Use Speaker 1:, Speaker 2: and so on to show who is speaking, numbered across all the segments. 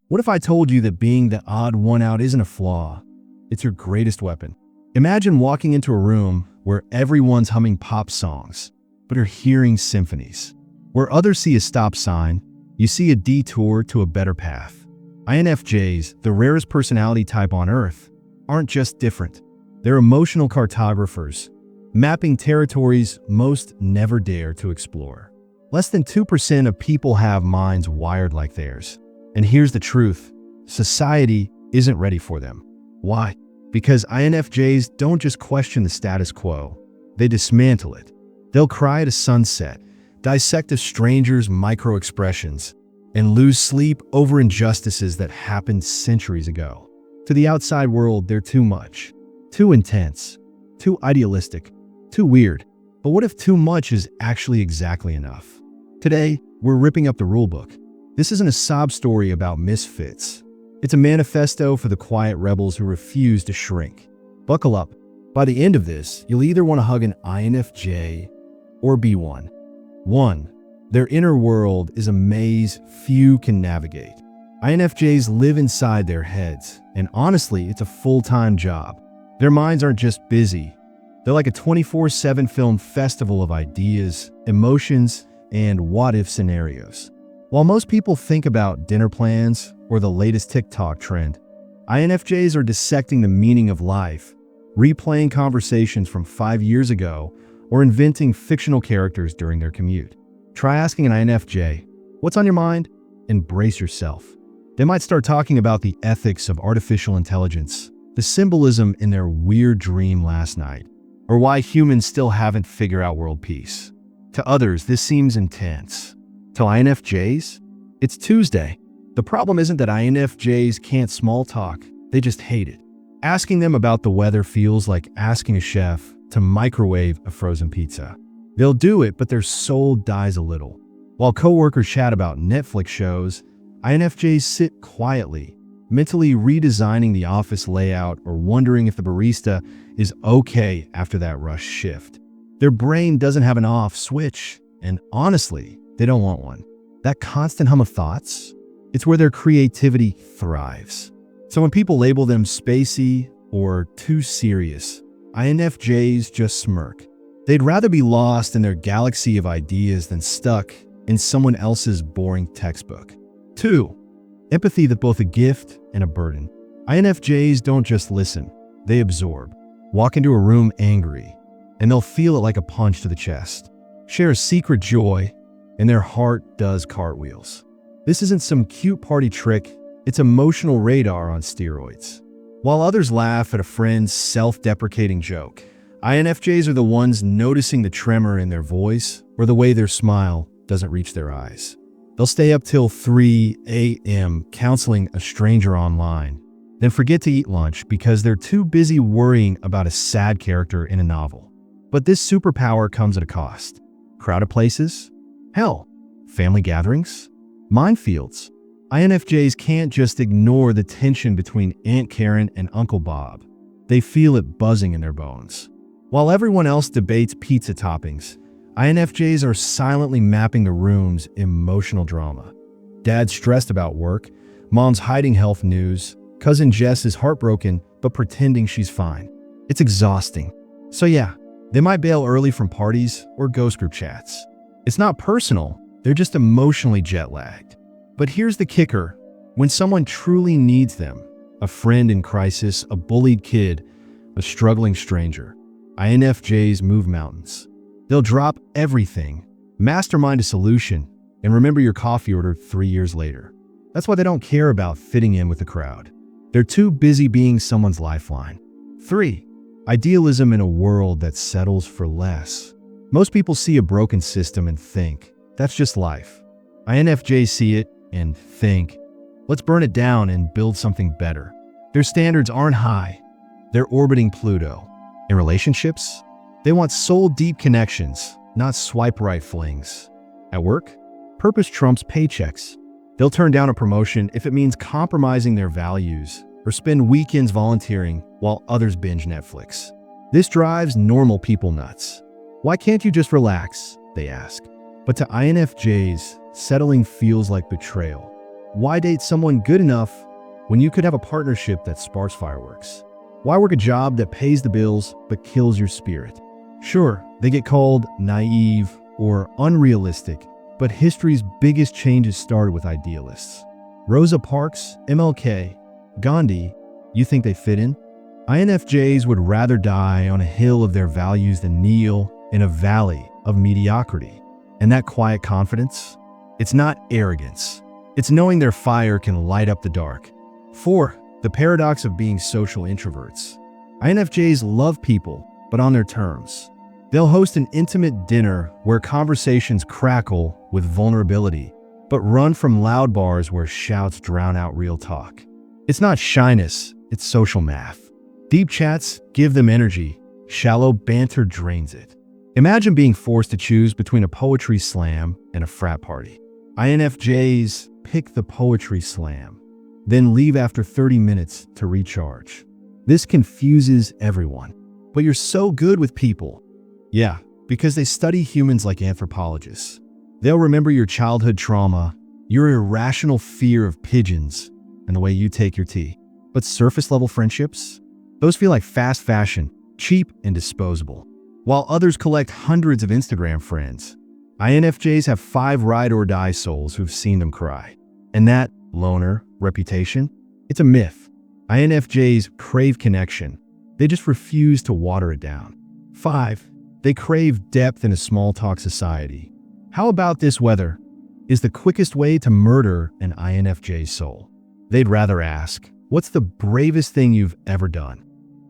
Speaker 1: What if I told you that being the odd one out isn't a flaw? It's your greatest weapon. Imagine walking into a room where everyone's humming pop songs, but are hearing symphonies. Where others see a stop sign, you see a detour to a better path. INFJs, the rarest personality type on Earth, aren't just different. They're emotional cartographers, mapping territories most never dare to explore. Less than 2% of people have minds wired like theirs. And here's the truth: society isn't ready for them. Why? Because INFJs don't just question the status quo, they dismantle it. They'll cry at a sunset, dissect a stranger's micro-expressions, and lose sleep over injustices that happened centuries ago. To the outside world, they're too much, too intense, too idealistic, too weird. But what if too much is actually exactly enough? Today, we're ripping up the rulebook. This isn't a sob story about misfits. It's a manifesto for the quiet rebels who refuse to shrink. Buckle up. By the end of this, you'll either want to hug an INFJ or be one. 1. Their inner world is a maze few can navigate. INFJs live inside their heads, and honestly, it's a full-time job. Their minds aren't just busy. They're like a 24/7 film festival of ideas, emotions, and what-if scenarios. While most people think about dinner plans or the latest TikTok trend, INFJs are dissecting the meaning of life, replaying conversations from 5 years ago, or inventing fictional characters during their commute. Try asking an INFJ, "What's on your mind?" and brace yourself. They might start talking about the ethics of artificial intelligence, the symbolism in their weird dream last night, or why humans still haven't figured out world peace. To others, this seems intense. To INFJs, it's Tuesday. The problem isn't that INFJs can't small talk, they just hate it. Asking them about the weather feels like asking a chef to microwave a frozen pizza. They'll do it, but their soul dies a little. While coworkers chat about Netflix shows, INFJs sit quietly, mentally redesigning the office layout or wondering if the barista is okay after that rush shift. Their brain doesn't have an off switch, and honestly, they don't want one. That constant hum of thoughts, it's where their creativity thrives. So when people label them spacey or too serious, INFJs just smirk. They'd rather be lost in their galaxy of ideas than stuck in someone else's boring textbook. 2. Empathy, that's both a gift and a burden. INFJs don't just listen, they absorb. Walk into a room angry, and they'll feel it like a punch to the chest. Share a secret joy, and their heart does cartwheels. This isn't some cute party trick, it's emotional radar on steroids. While others laugh at a friend's self-deprecating joke, INFJs are the ones noticing the tremor in their voice or the way their smile doesn't reach their eyes. They'll stay up till 3 a.m. counseling a stranger online, then forget to eat lunch because they're too busy worrying about a sad character in a novel. But this superpower comes at a cost. Crowded places? Hell, family gatherings? Minefields? INFJs can't just ignore the tension between Aunt Karen and Uncle Bob. They feel it buzzing in their bones. While everyone else debates pizza toppings, INFJs are silently mapping the room's emotional drama. Dad's stressed about work, mom's hiding health news, cousin Jess is heartbroken but pretending she's fine. It's exhausting. So yeah, they might bail early from parties or ghost group chats. It's not personal, they're just emotionally jet-lagged. But here's the kicker: when someone truly needs them, a friend in crisis, a bullied kid, a struggling stranger, INFJs move mountains. They'll drop everything, mastermind a solution, and remember your coffee order 3 years later. That's why they don't care about fitting in with the crowd. They're too busy being someone's lifeline. 3. Idealism in a world that settles for less. Most people see a broken system and think, that's just life. INFJs see it and think, let's burn it down and build something better. Their standards aren't high. They're orbiting Pluto. In relationships, they want soul-deep connections, not swipe-right flings. At work, purpose trumps paychecks. They'll turn down a promotion if it means compromising their values or spend weekends volunteering while others binge Netflix. This drives normal people nuts. Why can't you just relax? They ask. But to INFJs, settling feels like betrayal. Why date someone good enough when you could have a partnership that sparks fireworks? Why work a job that pays the bills but kills your spirit? Sure, they get called naive or unrealistic, but history's biggest changes started with idealists. Rosa Parks, MLK, Gandhi, you think they fit in? INFJs would rather die on a hill of their values than kneel in a valley of mediocrity. And that quiet confidence? It's not arrogance. It's knowing their fire can light up the dark. 4. The paradox of being social introverts. INFJs love people, but on their terms. They'll host an intimate dinner where conversations crackle with vulnerability, but run from loud bars where shouts drown out real talk. It's not shyness, it's social math. Deep chats give them energy, shallow banter drains it. Imagine being forced to choose between a poetry slam and a frat party. INFJs pick the poetry slam, then leave after 30 minutes to recharge. This confuses everyone. But you're so good with people. Yeah, because they study humans like anthropologists. They'll remember your childhood trauma, your irrational fear of pigeons, and the way you take your tea. But surface-level friendships? Those feel like fast fashion, cheap and disposable. While others collect hundreds of Instagram friends, INFJs have 5 ride-or-die souls who've seen them cry. And that loner reputation? It's a myth. INFJs crave connection. They just refuse to water it down. 5. They crave depth in a small-talk society. How about this weather? Is the quickest way to murder an INFJ soul. They'd rather ask, what's the bravest thing you've ever done?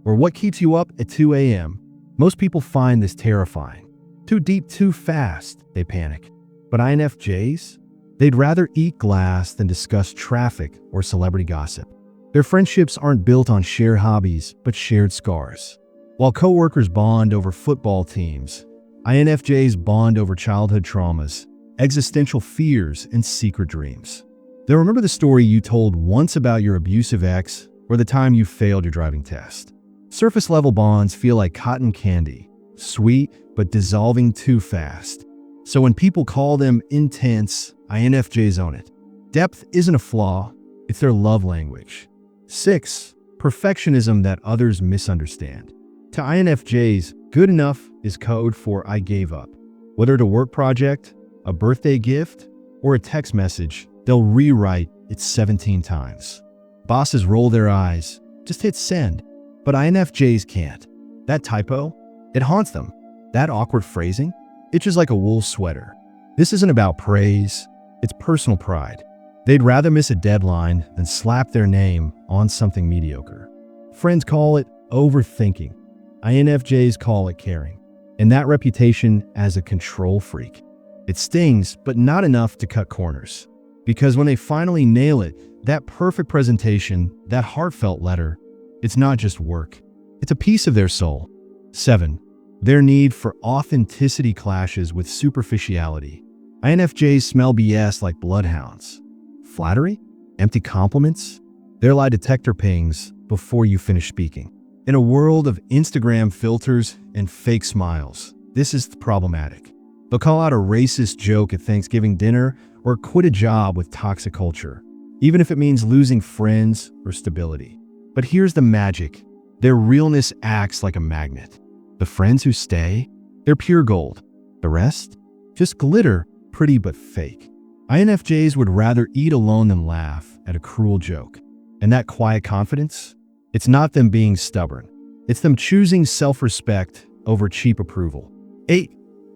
Speaker 1: Or what keeps you up at 2 a.m.? Most people find this terrifying. Too deep, too fast, they panic. But INFJs? They'd rather eat glass than discuss traffic or celebrity gossip. Their friendships aren't built on shared hobbies, but shared scars. While coworkers bond over football teams, INFJs bond over childhood traumas, existential fears, and secret dreams. They'll remember the story you told once about your abusive ex or the time you failed your driving test. Surface-level bonds feel like cotton candy, sweet but dissolving too fast. So when people call them intense, INFJs own it. Depth isn't a flaw, it's their love language. 6. Perfectionism that others misunderstand. To INFJs, good enough is code for I gave up. Whether it's a work project, a birthday gift, or a text message, they'll rewrite it 17 times. Bosses roll their eyes, just hit send. But INFJs can't. That typo, it haunts them. That awkward phrasing, itches like a wool sweater. This isn't about praise, it's personal pride. They'd rather miss a deadline than slap their name on something mediocre. Friends call it overthinking. INFJs call it caring. And that reputation as a control freak. It stings, but not enough to cut corners. Because when they finally nail it, that perfect presentation, that heartfelt letter, it's not just work. It's a piece of their soul. 7. Their need for authenticity clashes with superficiality. INFJs smell BS like bloodhounds. Flattery? Empty compliments? Their lie detector pings before you finish speaking. In a world of Instagram filters and fake smiles, this is problematic. They'll call out a racist joke at Thanksgiving dinner or quit a job with toxic culture, even if it means losing friends or stability. But here's the magic. Their realness acts like a magnet. The friends who stay, they're pure gold. The rest? Just glitter, pretty but fake. INFJs would rather eat alone than laugh at a cruel joke. And that quiet confidence? It's not them being stubborn. It's them choosing self-respect over cheap approval. 8.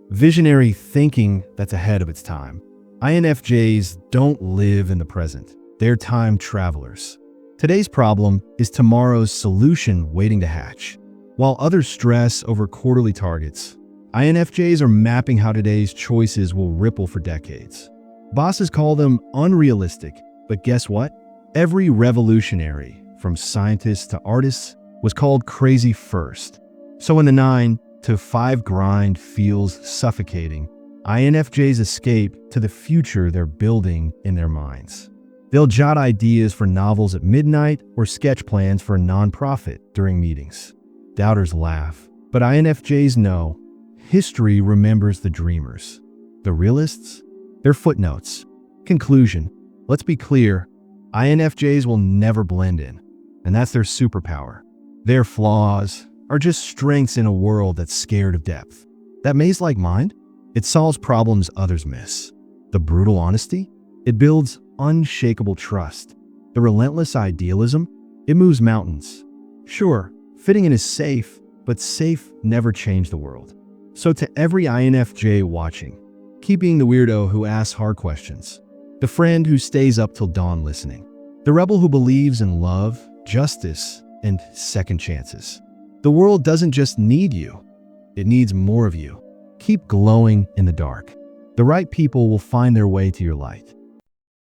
Speaker 1: Visionary thinking that's ahead of its time. INFJs don't live in the present. They're time travelers. Today's problem is tomorrow's solution waiting to hatch. While others stress over quarterly targets, INFJs are mapping how today's choices will ripple for decades. Bosses call them unrealistic, but guess what? Every revolutionary, from scientists to artists, was called crazy first. So when the 9 to 5 grind feels suffocating, INFJs escape to the future they're building in their minds. They'll jot ideas for novels at midnight or sketch plans for a nonprofit during meetings. Doubters laugh, but INFJs know history remembers the dreamers. The realists? They're footnotes. Conclusion. Let's be clear, INFJs will never blend in, and that's their superpower. Their flaws are just strengths in a world that's scared of depth. That maze-like mind? It solves problems others miss. The brutal honesty? It builds unshakable trust. The relentless idealism? It moves mountains. Sure, fitting in is safe, but safe never changed the world. So to every INFJ watching, keep being the weirdo who asks hard questions, the friend who stays up till dawn listening, the rebel who believes in love, justice, and second chances. The world doesn't just need you, it needs more of you. Keep glowing in the dark. The right people will find their way to your light.